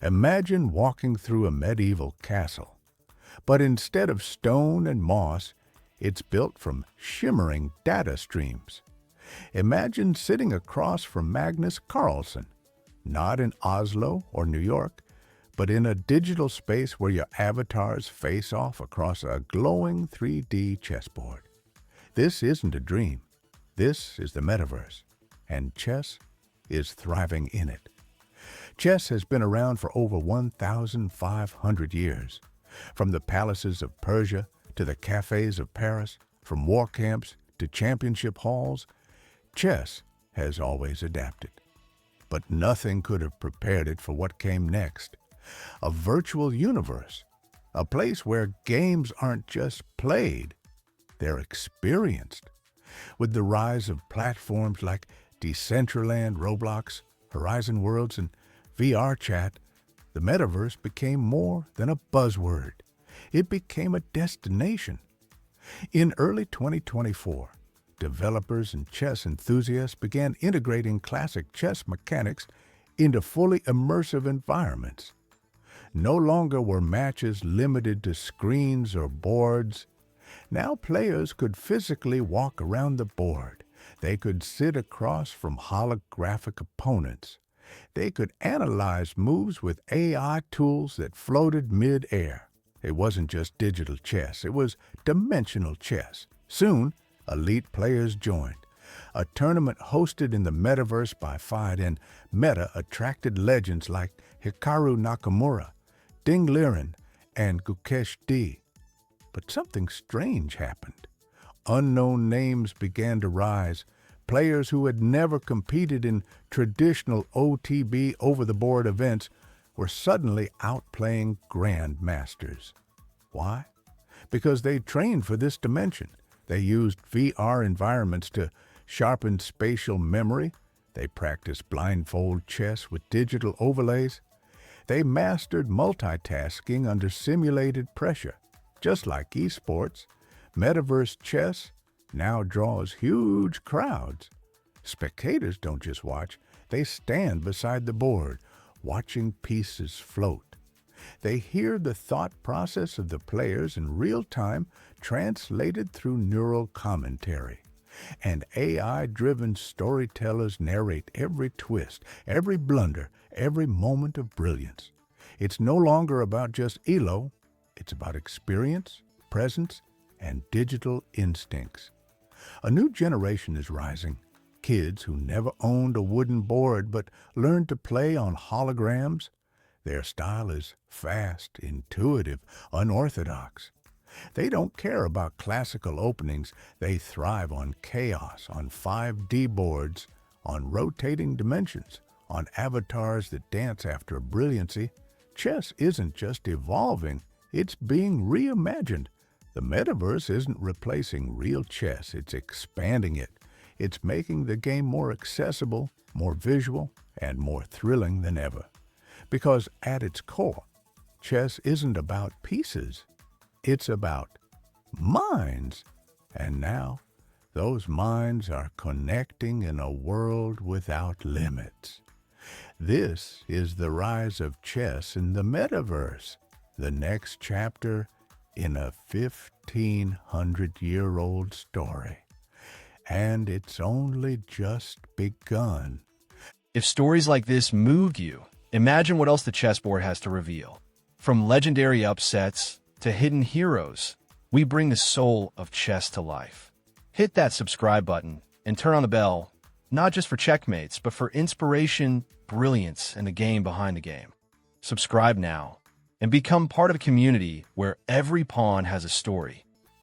Imagine walking through a medieval castle, but instead of stone and moss, it's built from shimmering data streams. Imagine sitting across from Magnus Carlsen, not in Oslo or New York, but in a digital space where your avatars face off across a glowing 3D chessboard. This isn't a dream. This is the metaverse, and chess is thriving in it. Chess has been around for over 1,500 years. From the palaces of Persia to the cafes of Paris, from war camps to championship halls, chess has always adapted. But nothing could have prepared it for what came next. A virtual universe, a place where games aren't just played, they're experienced. With the rise of platforms like Decentraland, Roblox, Horizon Worlds, and VR chat, the metaverse became more than a buzzword. It became a destination. In early 2024, developers and chess enthusiasts began integrating classic chess mechanics into fully immersive environments. No longer were matches limited to screens or boards. Now players could physically walk around the board. They could sit across from holographic opponents. They could analyze moves with AI tools that floated mid-air. It wasn't just digital chess, it was dimensional chess. Soon, elite players joined. A tournament hosted in the metaverse by FIDE and Meta attracted legends like Hikaru Nakamura, Ding Liren, and Gukesh D. But something strange happened. Unknown names began to rise. Players who had never competed in traditional OTB over-the-board events were suddenly outplaying grandmasters. Why? Because they trained for this dimension. They used VR environments to sharpen spatial memory. They practiced blindfold chess with digital overlays. They mastered multitasking under simulated pressure. Just like esports, metaverse chess now draws huge crowds. Spectators don't just watch, they stand beside the board, watching pieces float. They hear the thought process of the players in real time, translated through neural commentary. And AI-driven storytellers narrate every twist, every blunder, every moment of brilliance. It's no longer about just ELO, it's about experience, presence, and digital instincts. A new generation is rising. Kids who never owned a wooden board but learned to play on holograms. Their style is fast, intuitive, unorthodox. They don't care about classical openings. They thrive on chaos, on 5D boards, on rotating dimensions, on avatars that dance after brilliancy. Chess isn't just evolving, it's being reimagined. The metaverse isn't replacing real chess, it's expanding it. It's making the game more accessible, more visual, and more thrilling than ever. Because at its core, chess isn't about pieces, it's about minds. And now, those minds are connecting in a world without limits. This is the rise of chess in the metaverse, the next chapter in a 1,500-year-old story. And it's only just begun. If stories like this moved you, imagine what else the chessboard has to reveal. From legendary upsets to hidden heroes, we bring the soul of chess to life. Hit that subscribe button and turn on the bell, not just for checkmates, but for inspiration, brilliance, and the game behind the game. Subscribe now and become part of a community where every pawn has a story.